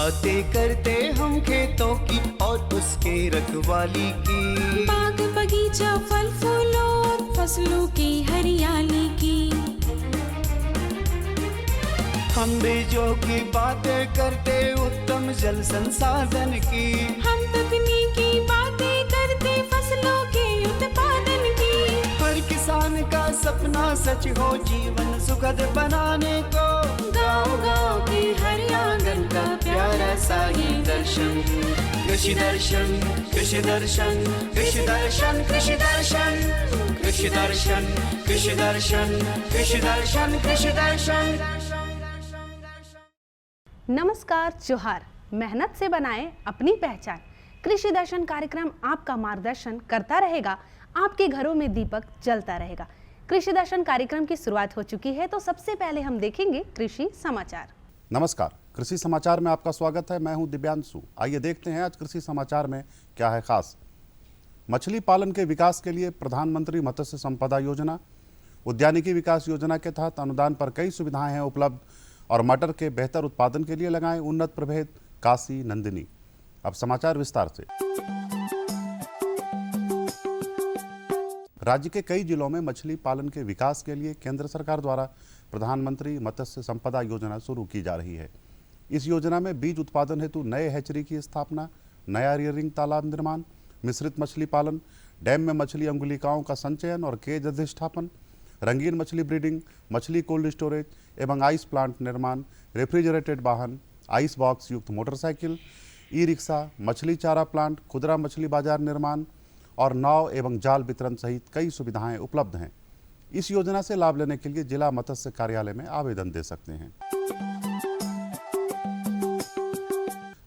बातें करते हम खेतों की और उसके रखवाली की, बाग बगीचा फल फूलों और फसलों की हरियाली की। हम बीजों की बातें करते उत्तम जल संसाधन की, हम तकनीकी बातें करते फसलों के उत्पादन की। हर किसान का सपना सच हो जीवन सुखद बनाने को, गाँव-गाँव के हर आंगन का प्यारा सा ये दर्शन। कृषि दर्शन, कृषि दर्शन, कृषि दर्शन, कृषि दर्शन, कृषि दर्शन, कृषि दर्शन, कृषि दर्शन, कृषि दर्शन। नमस्कार, जोहार। मेहनत से बनाएं अपनी पहचान। कृषि दर्शन कार्यक्रम आपका मार्गदर्शन करता रहेगा, आपके घरों में दीपक जलता रहेगा। कृषि दर्शन कार्यक्रम की शुरुआत हो चुकी है, तो सबसे पहले हम देखेंगे कृषि समाचार। नमस्कार, कृषि समाचार में आपका स्वागत है। मैं हूं दिव्यांशु। आइए देखते हैं आज कृषि समाचार में क्या है खास। मछली पालन के विकास के लिए प्रधानमंत्री मत्स्य संपदा योजना, उद्यानिकी विकास योजना के तहत अनुदान पर कई सुविधाएं हैं उपलब्ध, और मटर के बेहतर उत्पादन के लिए लगाएं उन्नत प्रभेद काशी नंदिनी। अब समाचार विस्तार से। राज्य के कई जिलों में मछली पालन के विकास के लिए केंद्र सरकार द्वारा प्रधानमंत्री मत्स्य संपदा योजना शुरू की जा रही है। इस योजना में बीज उत्पादन हेतु नए हैचरी की स्थापना, नया रियरिंग तालाब निर्माण, मिश्रित मछली पालन, डैम में मछली अंगुलिकाओं का संचयन और केज अधिष्ठापन, रंगीन मछली ब्रीडिंग, मछली कोल्ड स्टोरेज एवं आइस प्लांट निर्माण, रेफ्रिजरेटेड वाहन, आइस बॉक्स युक्त मोटरसाइकिल, ई रिक्शा, मछली चारा प्लांट, खुदरा मछली बाजार निर्माण और नाव एवं जाल वितरण सहित कई सुविधाएं उपलब्ध हैं। इस योजना से लाभ लेने के लिए जिला मत्स्य कार्यालय में आवेदन दे सकते हैं।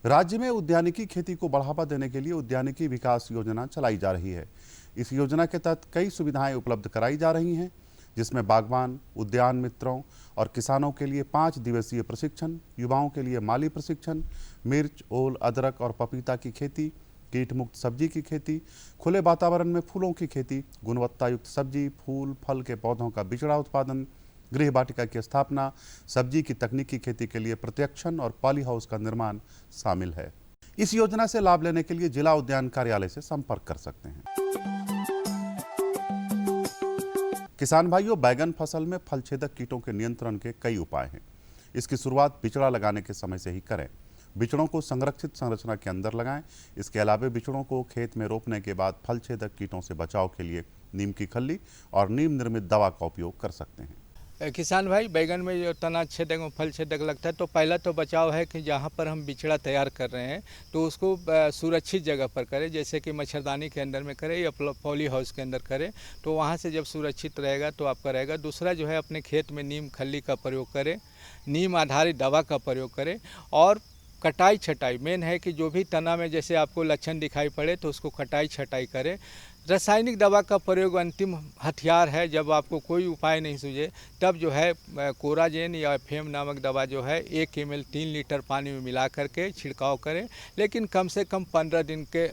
राज्य में उद्यानिकी खेती को बढ़ावा देने के लिए उद्यानिकी विकास योजना चलाई जा रही है। इस योजना के तहत कई सुविधाएं उपलब्ध कराई जा रही हैं, जिसमें बागवान, उद्यान मित्रों और किसानों के लिए 5 दिवसीय प्रशिक्षण, युवाओं के लिए माली प्रशिक्षण, मिर्च, ओल, अदरक और पपीता की खेती, कीट मुक्त सब्जी की खेती, खुले वातावरण में फूलों की खेती, गुणवत्ता युक्त सब्जी, फूल, फल के पौधों का बिचड़ा उत्पादन, गृह वाटिका की स्थापना, सब्जी की तकनीकी खेती के लिए प्रत्यक्षण और पॉली हाउस का निर्माण शामिल है। इस योजना से लाभ लेने के लिए जिला उद्यान कार्यालय से संपर्क कर सकते हैं। किसान भाइयों, बैगन फसल में फल छेदक कीटों के नियंत्रण के कई उपाय हैं। इसकी शुरुआत बिचड़ा लगाने के समय से ही करें। बिचड़ों को संरक्षित संरचना के अंदर लगाएं। इसके अलावा बिचड़ों को खेत में रोपने के बाद फल छेदक कीटों से बचाव के लिए नीम की खल्ली और नीम निर्मित दवा का उपयोग कर सकते हैं। किसान भाई, बैगन में जो तना छेदक और फल छेदक लगता है, तो पहला तो बचाव है कि जहाँ पर हम बिचड़ा तैयार कर रहे हैं तो उसको सुरक्षित जगह पर करें, जैसे कि मच्छरदानी के अंदर में करें या पॉली हाउस के अंदर करें, तो वहाँ से जब सुरक्षित रहेगा तो आपका रहेगा। दूसरा जो है, अपने खेत में नीम खल्ली का प्रयोग करें, नीम आधारित दवा का प्रयोग करें, और कटाई छटाई मेन है कि जो भी तना में जैसे आपको लक्षण दिखाई पड़े तो उसको कटाई छटाई करें। रासायनिक दवा का प्रयोग अंतिम हथियार है। जब आपको कोई उपाय नहीं सूझे तब जो है कोराजेन या फेम नामक दवा जो है 1 ml 3 लीटर पानी में मिला करके छिड़काव करें, लेकिन कम से कम 15 दिन के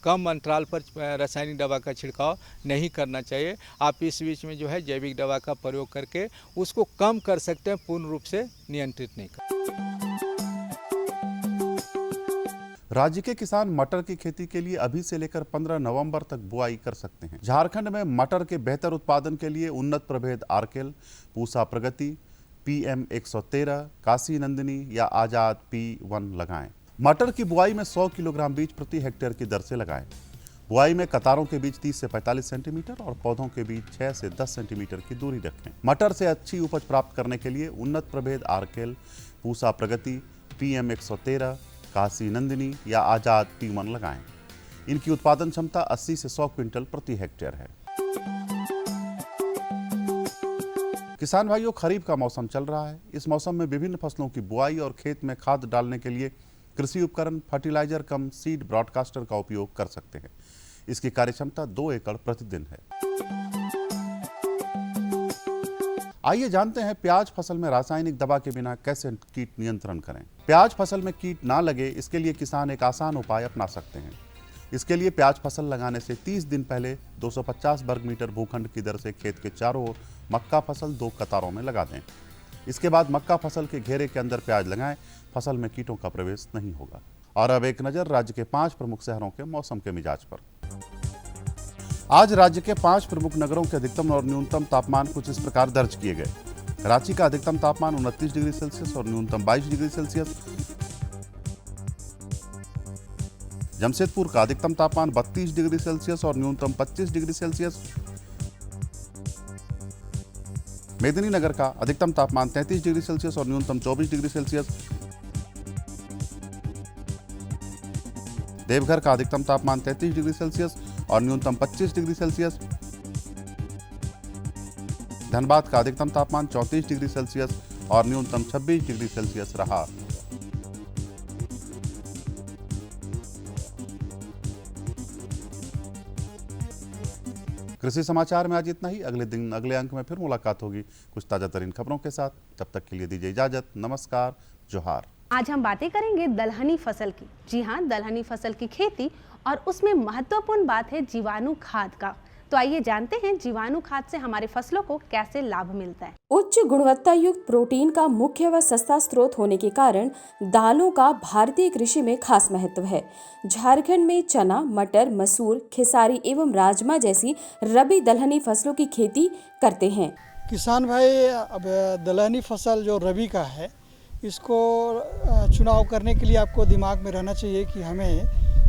कम अंतराल पर रासायनिक दवा का छिड़काव नहीं करना चाहिए। आप इस बीच में जो है जैविक दवा का प्रयोग करके उसको कम कर सकते हैं, पूर्ण रूप से नियंत्रित नहीं कर। राज्य के किसान मटर की खेती के लिए अभी से लेकर 15 नवंबर तक बुआई कर सकते हैं। झारखंड में मटर के बेहतर उत्पादन के लिए उन्नत प्रभेद आर्केल, पूसा प्रगति, PM 113, काशी नंदिनी या आजाद P1 लगाएं। मटर की बुआई में 100 किलोग्राम बीज प्रति हेक्टेयर की दर से लगाएं। बुआई में कतारों के बीच 30 से 45 सेंटीमीटर और पौधों के बीच 6 से 10 सेंटीमीटर की दूरी रखें। मटर से अच्छी उपज प्राप्त करने के लिए उन्नत प्रभेद आर्केल, पूसा प्रगति, PM 113, काशी नंदिनी या आजाद P1 लगाएं। इनकी उत्पादन क्षमता 80 से 100 क्विंटल प्रति हेक्टेयर है। किसान भाइयों, खरीफ का मौसम चल रहा है। इस मौसम में विभिन्न फसलों की बुआई और खेत में खाद डालने के लिए कृषि उपकरण, फर्टिलाइजर कम सीड ब्रॉडकास्टर का उपयोग कर सकते हैं। इसकी कार्यक्षमता 2 एकड़ प्रतिदिन है। आइए जानते हैं प्याज फसल में रासायनिक दवा के बिना कैसे कीट नियंत्रण करें। प्याज फसल में कीट ना लगे, इसके लिए किसान एक आसान उपाय अपना सकते हैं। इसके लिए प्याज फसल लगाने से 30 दिन पहले 250 वर्ग मीटर भूखंड की दर से खेत के चारों ओर मक्का फसल 2 कतारों में लगा दें। इसके बाद मक्का फसल के घेरे के अंदर प्याज लगाएं, फसल में कीटों का प्रवेश नहीं होगा। और अब एक नजर राज्य के 5 प्रमुख शहरों के मौसम के मिजाज पर। आज राज्य के 5 प्रमुख नगरों के अधिकतम और न्यूनतम तापमान कुछ इस प्रकार दर्ज किए गए। रांची का अधिकतम तापमान 29 डिग्री सेल्सियस और न्यूनतम 22 डिग्री सेल्सियस। जमशेदपुर का अधिकतम तापमान 32 डिग्री सेल्सियस और न्यूनतम 25 डिग्री सेल्सियस। मेदिनीनगर का अधिकतम तापमान 33 डिग्री सेल्सियस और न्यूनतम 24 डिग्री सेल्सियस। देवघर का अधिकतम तापमान 33 डिग्री सेल्सियस और न्यूनतम 25 डिग्री सेल्सियस। धनबाद का अधिकतम तापमान 34 डिग्री सेल्सियस और न्यूनतम 26 डिग्री सेल्सियस रहा। कृषि समाचार में आज इतना ही। अगले दिन अगले अंक में फिर मुलाकात होगी कुछ ताजा तरीन खबरों के साथ। तब तक के लिए दीजिए इजाजत। नमस्कार, जोहार। आज हम बातें करेंगे दलहनी फसल की। जी हाँ, दलहनी फसल की खेती और उसमें महत्वपूर्ण बात है जीवाणु खाद का। तो आइए जानते हैं जीवाणु खाद से हमारे फसलों को कैसे लाभ मिलता है। उच्च गुणवत्ता युक्त प्रोटीन का मुख्य व सस्ता स्रोत होने के कारण दालों का भारतीय कृषि में खास महत्व है। झारखंड में चना, मटर, मसूर, खेसारी एवं राजमा जैसी रबी दलहनी फसलों की खेती करते हैं। किसान भाई, अब दलहनी फसल जो रबी का है, इसको चुनाव करने के लिए आपको दिमाग में रहना चाहिए कि हमें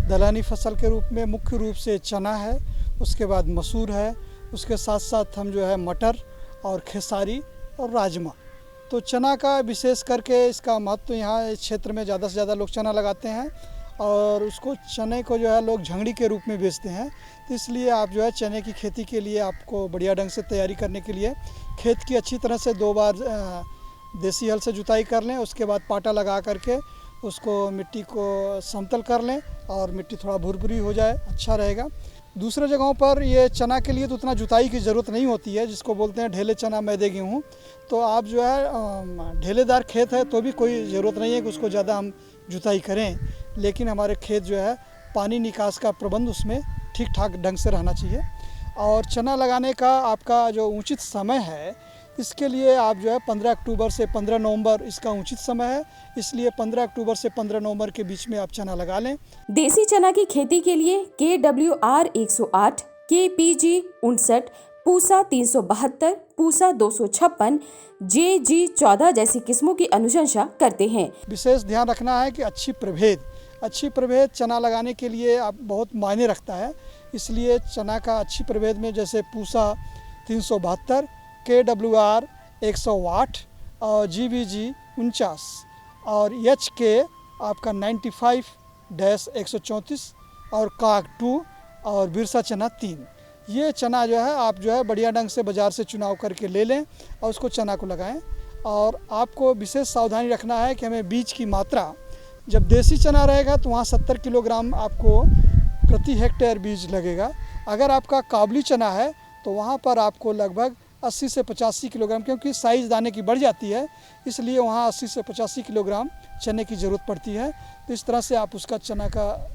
दलहनी फसल के रूप में मुख्य रूप से चना है, उसके बाद मसूर है, उसके साथ साथ हम जो है मटर और खेसारी और राजमा। तो चना का विशेष करके इसका महत्व यहाँ इस क्षेत्र में ज़्यादा से ज़्यादा लोग चना लगाते हैं और उसको चने को जो है लोग झंगड़ी के रूप में बेचते हैं। तो इसलिए आप जो है चने की खेती के लिए आपको बढ़िया ढंग से तैयारी करने के लिए खेत की अच्छी तरह से 2 बार देसी हल से जुताई कर लें, उसके बाद पाटा लगा करके उसको मिट्टी को समतल कर लें और मिट्टी थोड़ा भुरभुरी हो जाए, अच्छा रहेगा। दूसरे जगहों पर ये चना के लिए तो उतना जुताई की ज़रूरत नहीं होती है, जिसको बोलते हैं ढेले चना मैदे गेहूँ। तो आप जो है ढेलेदार खेत है तो भी कोई ज़रूरत नहीं है कि उसको ज़्यादा हम जुताई करें, लेकिन हमारे खेत जो है पानी निकास का प्रबंध उसमें ठीक ठाक ढंग से रहना चाहिए। और चना लगाने का आपका जो उचित समय है, इसके लिए आप जो है 15 अक्टूबर से 15 नवंबर इसका उचित समय है, इसलिए 15 अक्टूबर से 15 नवंबर के बीच में आप चना लगा लें। देसी चना की खेती के लिए KWR 108, KPG 59, Pusa 372, Pusa 256, JG 14 जैसी किस्मों की अनुशंसा करते हैं। विशेष ध्यान रखना है कि अच्छी प्रभेद चना लगाने के लिए आप बहुत मायने रखता है, इसलिए चना का अच्छी प्रभेद में जैसे पूसा 372, KWR 108 और GVG 49 और HK आपका 95-134 और काग 2 और बिरसा चना 3। ये चना जो है आप जो है बढ़िया ढंग से बाज़ार से चुनाव करके ले लें और उसको चना को लगाएं। और आपको विशेष सावधानी रखना है कि हमें बीज की मात्रा, जब देसी चना रहेगा तो वहाँ 70 किलोग्राम आपको प्रति हेक्टेयर बीज लगेगा। अगर आपका काबुली चना है तो वहाँ पर आपको लगभग 80 से 85 किलोग्राम, क्योंकि साइज़ दाने की बढ़ जाती है, इसलिए वहाँ 80 से 85 किलोग्राम चने की ज़रूरत पड़ती है। तो इस तरह से आप उसका चना का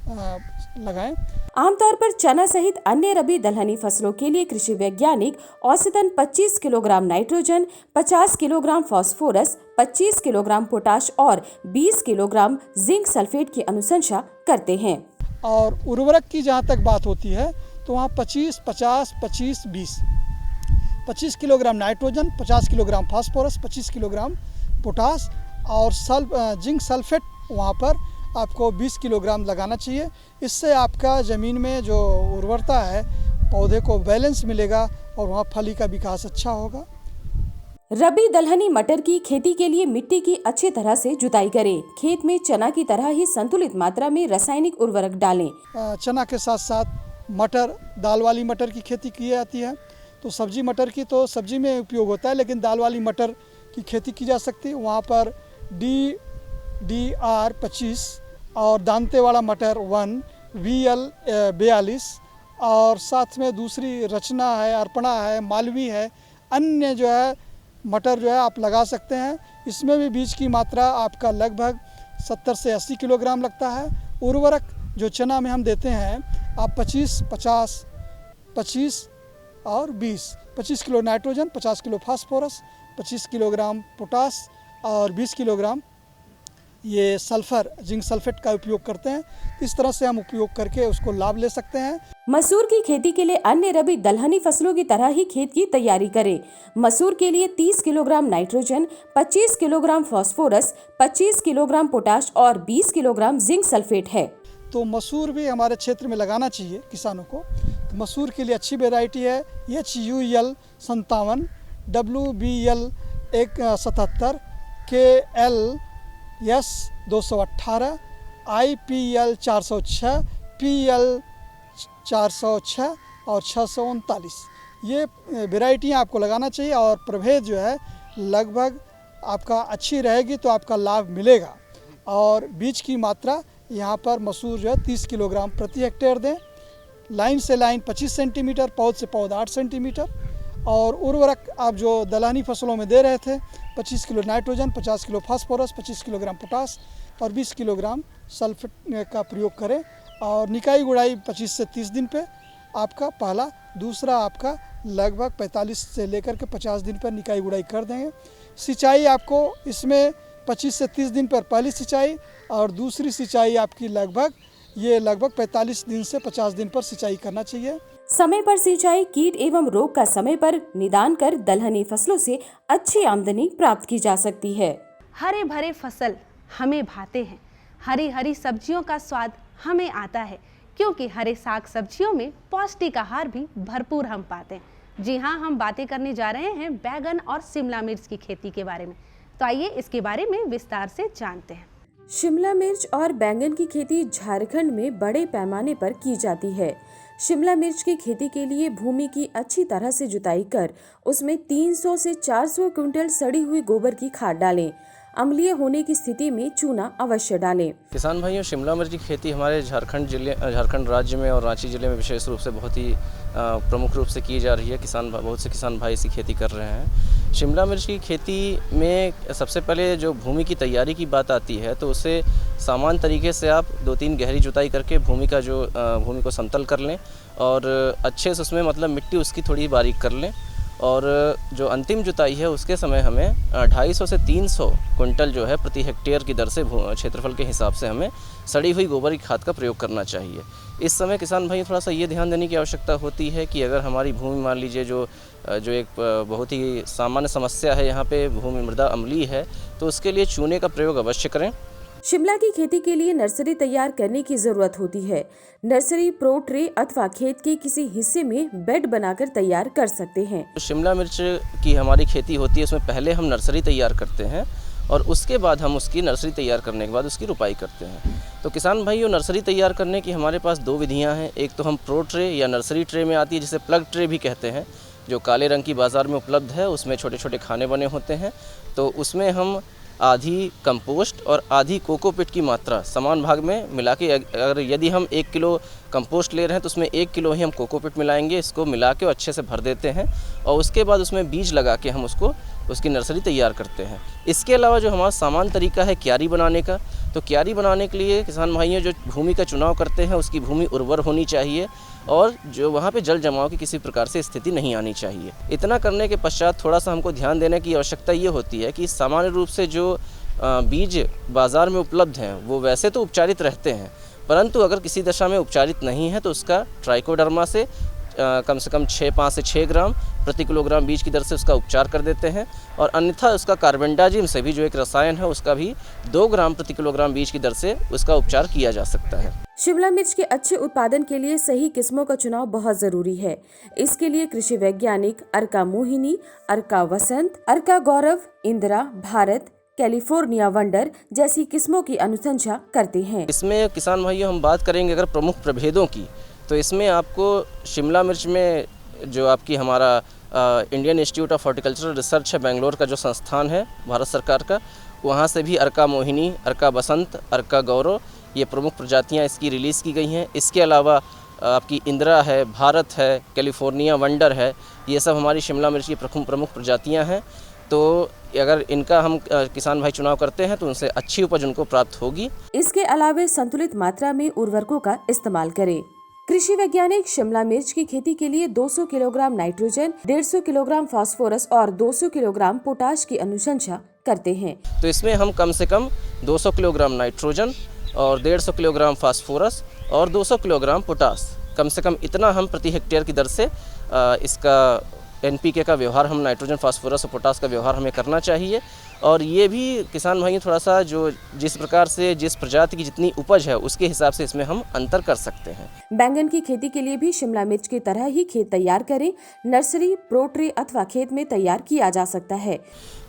लगाएं। आमतौर पर चना सहित अन्य रबी दलहनी फसलों के लिए कृषि वैज्ञानिक औसतन 25 kilogram nitrogen, 50 kilogram phosphorus, 25 kilogram potash और 20 किलोग्राम जिंक सल्फेट की अनुशंसा करते हैं। और उर्वरक की जहाँ तक बात होती है तो वहाँ 25, 50, 25, 20, 25 kilogram nitrogen, 50 kilogram phosphorus, 25 kilogram potash और जिंक सल्फेट वहाँ पर आपको 20 किलोग्राम लगाना चाहिए। इससे आपका ज़मीन में जो उर्वरता है, पौधे को बैलेंस मिलेगा और वहाँ फली का विकास अच्छा होगा। रबी दलहनी मटर की खेती के लिए मिट्टी की अच्छी तरह से जुताई करें। खेत में चना की तरह ही संतुलित मात्रा में रासायनिक उर्वरक डालें। चना के साथ साथ मटर, दाल वाली मटर की खेती की जाती है। तो सब्जी मटर की तो सब्जी में उपयोग होता है, लेकिन दाल वाली मटर की खेती की जा सकती है। वहाँ पर DDR 25 और दांते वाला मटर 1, VL 42 और साथ में दूसरी रचना है, अर्पणा है, मालवी है, अन्य जो है मटर जो है आप लगा सकते हैं। इसमें भी बीज की मात्रा आपका लगभग 70 से 80 किलोग्राम लगता है। उर्वरक जो चना में हम देते हैं आप 25, 50 और 20, 25 kilo nitrogen, 50 kilo phosphorus, 25 kilogram potash और 20 किलोग्राम ये सल्फर जिंक सल्फेट का उपयोग करते हैं। इस तरह से हम उपयोग करके उसको लाभ ले सकते हैं। मसूर की खेती के लिए अन्य रबी दलहनी फसलों की तरह ही खेत की तैयारी करें। मसूर के लिए 30 kilogram nitrogen, 25 kilogram phosphorus, 25 kilogram potash और 20 किलोग्राम जिंक सल्फेट है। तो मसूर भी हमारे क्षेत्र में लगाना चाहिए किसानों को। तो मसूर के लिए अच्छी वेराइटी है HUL 57, WBL 177, KLS 218, IPL 406, PL 406 और 639 ये वेराइटियाँ आपको लगाना चाहिए। और प्रभेद जो है लगभग आपका अच्छी रहेगी तो आपका लाभ मिलेगा। और बीज की मात्रा यहाँ पर मसूर जो है 30 किलोग्राम प्रति हेक्टेयर दें। लाइन से लाइन 25 सेंटीमीटर, पौध से पौध 8 सेंटीमीटर। और उर्वरक आप जो दलहनी फसलों में दे रहे थे 25 kilo nitrogen, 50 kilo phosphorus, 25 kilogram potash और 20 किलोग्राम सल्फेट का प्रयोग करें। और निकाई गुड़ाई 25 से 30 दिन पे आपका पहला, दूसरा आपका लगभग 45 से लेकर के 50 दिन पर निकाई गुड़ाई कर देंगे। सिंचाई आपको इसमें 25 से 30 दिन पर पहली सिंचाई और दूसरी सिंचाई आपकी लगभग 45 दिन से 50 दिन पर सिंचाई करना चाहिए। समय पर सिंचाई, कीट एवं रोग का समय पर निदान कर दलहनी फसलों से अच्छी आमदनी प्राप्त की जा सकती है। हरे भरे फसल हमें भाते हैं, हरी हरी सब्जियों का स्वाद हमें आता है, क्योंकि हरे साग सब्जियों में पौष्टिक आहार भी भरपूर हम पाते हैं। जी हाँ, हम बातें करने जा रहे हैं बैगन और शिमला मिर्च की खेती के बारे में। तो आइए इसके बारे में विस्तार से जानते हैं। शिमला मिर्च और बैंगन की खेती झारखंड में बड़े पैमाने पर की जाती है। शिमला मिर्च की खेती के लिए भूमि की अच्छी तरह से जुताई कर उसमें 300 से 400 क्विंटल सड़ी हुई गोबर की खाद डालें। अम्लीय होने की स्थिति में चूना अवश्य डालें। किसान भाइयों, शिमला मिर्च की खेती हमारे झारखंड राज्य में और रांची जिले में विशेष रूप से बहुत ही प्रमुख रूप से की जा रही है। बहुत से किसान भाई इसकी खेती कर रहे हैं। शिमला मिर्च की खेती में सबसे पहले जो भूमि की तैयारी की बात आती है तो उसे सामान्य तरीके से आप 2-3 गहरी जुताई करके भूमि को समतल कर लें और अच्छे से उसमें मतलब मिट्टी उसकी थोड़ी बारीक कर लें। और जो अंतिम जुताई है उसके समय हमें 250 से 300 क्विंटल जो है प्रति हेक्टेयर की दर से क्षेत्रफल के हिसाब से हमें सड़ी हुई गोबर की खाद का प्रयोग करना चाहिए। इस समय किसान भाई थोड़ा सा ये ध्यान देने की आवश्यकता होती है कि अगर हमारी भूमि मान लीजिए जो एक बहुत ही सामान्य समस्या है, यहाँ पे भूमि मृदा अम्लीय है, तो उसके लिए चूने का प्रयोग अवश्य करें। शिमला की खेती के लिए नर्सरी तैयार करने की जरूरत होती है। नर्सरी प्रो ट्रे अथवा खेत के किसी हिस्से में बेड बनाकर तैयार कर सकते हैं। शिमला मिर्च की हमारी खेती होती है, उसमें पहले हम नर्सरी तैयार करते हैं और उसके बाद हम उसकी नर्सरी तैयार करने के बाद उसकी रुपाई करते हैं। तो किसान भाइयों, नर्सरी तैयार करने की हमारे पास 2 विधियाँ हैं। एक तो हम प्रो ट्रे या नर्सरी ट्रे में आती है, जिसे प्लग ट्रे भी कहते हैं, जो काले रंग की बाज़ार में उपलब्ध है। उसमें छोटे छोटे खाने बने होते हैं। तो उसमें हम आधी कंपोस्ट और आधी कोकोपीट की मात्रा समान भाग में मिला के, अगर यदि हम 1 किलो कंपोस्ट ले रहे हैं तो उसमें 1 किलो ही हम कोकोपीट मिलाएंगे। इसको मिला के अच्छे से भर देते हैं और उसके बाद उसमें बीज लगा के हम उसकी नर्सरी तैयार करते हैं। इसके अलावा जो हमारा सामान्य तरीका है क्यारी बनाने का, तो क्यारी बनाने के लिए किसान भाइयों जो भूमि का चुनाव करते हैं उसकी भूमि उर्वर होनी चाहिए और जो वहाँ पे जल जमाव की किसी प्रकार से स्थिति नहीं आनी चाहिए। इतना करने के पश्चात थोड़ा सा हमको ध्यान देने की आवश्यकता ये होती है कि सामान्य रूप से जो बीज बाज़ार में उपलब्ध हैं वो वैसे तो उपचारित रहते हैं, परंतु अगर किसी दशा में उपचारित नहीं है तो उसका ट्राइकोडर्मा से कम 5 से 6 ग्राम प्रति किलोग्राम बीज की दर से उसका उपचार कर देते हैं। और अन्यथा उसका कार्बेंडाजिम से भी, जो एक रसायन है, उसका भी 2 ग्राम प्रति किलोग्राम बीज की दर से उसका उपचार किया जा सकता है। शिमला मिर्च के अच्छे उत्पादन के लिए सही किस्मों का चुनाव बहुत जरूरी है। इसके लिए कृषि वैज्ञानिक अर्का मोहिनी, अर्का वसंत, अर्का गौरव, इंदिरा, भारत, कैलिफोर्निया वंडर जैसी किस्मों की अनुशंसा करते हैं। इसमें किसान भाइयों हम बात करेंगे अगर प्रमुख प्रभेदों की, तो इसमें आपको शिमला मिर्च में जो आपकी हमारा Indian institute of horticultural research है, बेंगलोर का जो संस्थान है भारत सरकार का, वहाँ से भी अर्का मोहिनी, अर्का बसंत, अर्का गौरव, ये प्रमुख प्रजातियाँ इसकी रिलीज़ की गई हैं। इसके अलावा आपकी इंदिरा है, भारत है, कैलिफोर्निया वंडर है, ये सब हमारी शिमला मिर्च की प्रमुख प्रजातियाँ हैं। तो अगर इनका हम किसान भाई चुनाव करते हैं तो उनसे अच्छी उपज उनको प्राप्त होगी। इसके अलावा संतुलित मात्रा में उर्वरकों का इस्तेमाल करें। कृषि वैज्ञानिक शिमला मिर्च की खेती के लिए 200 किलोग्राम नाइट्रोजन, 150 किलोग्राम फास्फोरस और 200 किलोग्राम पोटाश की अनुशंसा करते हैं। तो इसमें हम कम से कम 200 किलोग्राम नाइट्रोजन और 150 किलोग्राम फास्फोरस और 200 किलोग्राम पोटाश, कम से कम इतना हम प्रति हेक्टेयर की दर से इसका NPK का व्यवहार, हम नाइट्रोजन, फास्फोरस और पोटाश का व्यवहार हमें करना चाहिए। और ये भी किसान भाई थोड़ा सा जो जिस प्रकार से जिस प्रजाति की जितनी उपज है उसके हिसाब से इसमें हम अंतर कर सकते हैं। बैंगन की खेती के लिए भी शिमला मिर्च की तरह ही खेत तैयार करें। नर्सरी, प्रो ट्रे अथवा खेत में तैयार किया जा सकता है।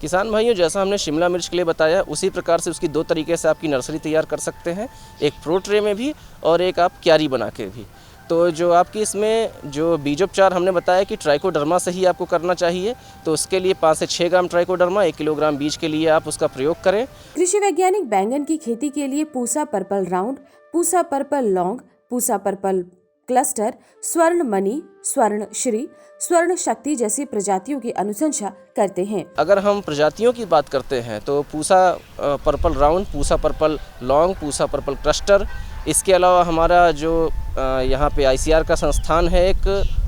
किसान भाइयों, जैसा हमने शिमला मिर्च के लिए बताया उसी प्रकार से उसकी 2 तरीके से आपकी नर्सरी तैयार कर सकते हैं, एक प्रो ट्रे में भी और एक आप क्यारी बना के भी। तो जो आपकी इसमें जो बीजोपचार हमने बताया कि ट्राइकोडर्मा से ही आपको करना चाहिए, तो उसके लिए 5 से 6 ग्राम ट्राइकोडर्मा 1 किलोग्राम बीज के लिए आप उसका प्रयोग करें। कृषि वैज्ञानिक बैंगन की खेती के लिए Pusa purple round, Pusa purple long, Pusa purple cluster, स्वर्ण मणि, स्वर्ण श्री, स्वर्ण शक्ति जैसी प्रजातियों की अनुशंसा करते हैं। अगर हम प्रजातियों की बात करते हैं तो Pusa purple round, Pusa purple long, Pusa purple cluster, इसके अलावा हमारा जो यहाँ पे ICR का संस्थान है एक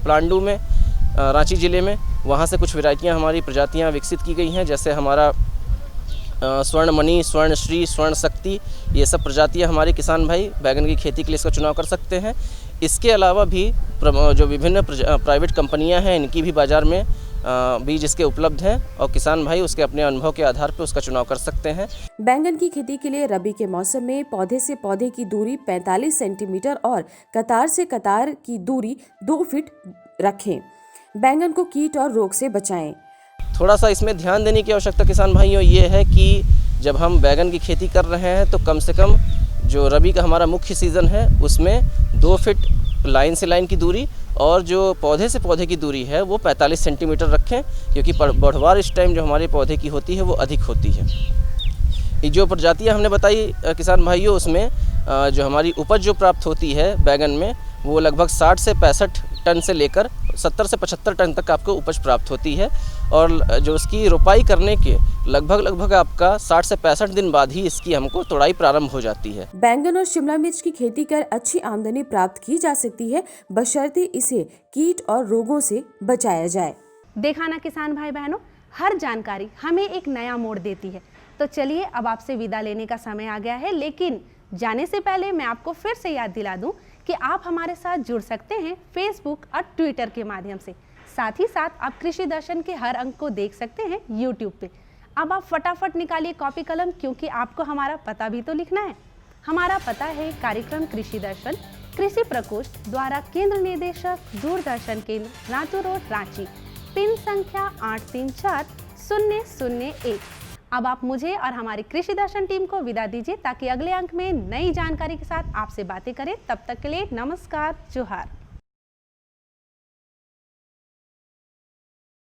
प्लांडू में, रांची ज़िले में, वहाँ से कुछ वैरायटियाँ हमारी प्रजातियाँ विकसित की गई हैं, जैसे हमारा स्वर्ण मणि, स्वर्ण श्री, स्वर्ण शक्ति, ये सब प्रजातियाँ हमारे किसान भाई बैगन की खेती के लिए इसका चुनाव कर सकते हैं। इसके अलावा भी जो विभिन्न प्राइवेट कंपनियाँ हैं इनकी भी बाज़ार में बीज इसके उपलब्ध हैं और किसान भाई उसके अपने अनुभव के आधार पर उसका चुनाव कर सकते हैं। बैंगन की खेती के लिए रबी के मौसम में पौधे से पौधे की दूरी 45 सेंटीमीटर और कतार से कतार की दूरी 2 फीट रखें। बैंगन को कीट और रोग से बचाएं। थोड़ा सा इसमें ध्यान देने की आवश्यकता किसान भाइयों ये है कि जब हम बैगन की खेती कर रहे हैं तो कम से कम जो रबी का हमारा मुख्य सीज़न है उसमें 2 फीट लाइन से लाइन की दूरी और जो पौधे से पौधे की दूरी है वो 45 सेंटीमीटर रखें, क्योंकि बढ़वार इस टाइम जो हमारे पौधे की होती है वो अधिक होती है। ये जो प्रजातियां हमने बताई किसान भाइयों, उसमें जो हमारी उपज जो प्राप्त होती है बैगन में वो लगभग 60 से 65 टन से लेकर 70 से 75 टन तक आपको उपज प्राप्त होती है और जो उसकी रोपाई करने के लगभग आपका 60 से 65 दिन बाद ही इसकी हमको तोड़ाई प्रारंभ हो जाती है। बैंगन और शिमला मिर्च की खेती कर अच्छी आमदनी प्राप्त की जा सकती है, बशर्ते इसे कीट और रोगों से बचाया जाए। देखा ना किसान भाई बहनों, हर जानकारी हमें एक नया मोड़ देती है। तो चलिए अब आपसे विदा लेने का समय आ गया है, लेकिन जाने से पहले मैं आपको फिर से याद दिला दूं कि आप हमारे साथ जुड़ सकते हैं फेसबुक और ट्विटर के माध्यम से। साथ ही साथ आप कृषि दर्शन के हर अंक को देख सकते हैं यूट्यूब पे। अब आप फटाफट निकालिए कॉपी कलम, क्योंकि आपको हमारा पता भी तो लिखना है। हमारा पता है कार्यक्रम कृषि दर्शन, कृषि प्रकोष्ठ द्वारा केंद्र निदेशक, दूरदर्शन केंद्र, रातू रोड, रांची, पिन संख्या 834001। अब आप मुझे और हमारी कृषि दर्शन टीम को विदा दीजिए ताकि अगले अंक में नई जानकारी के साथ आपसे बातें करें। तब तक के लिए नमस्कार, जोहार।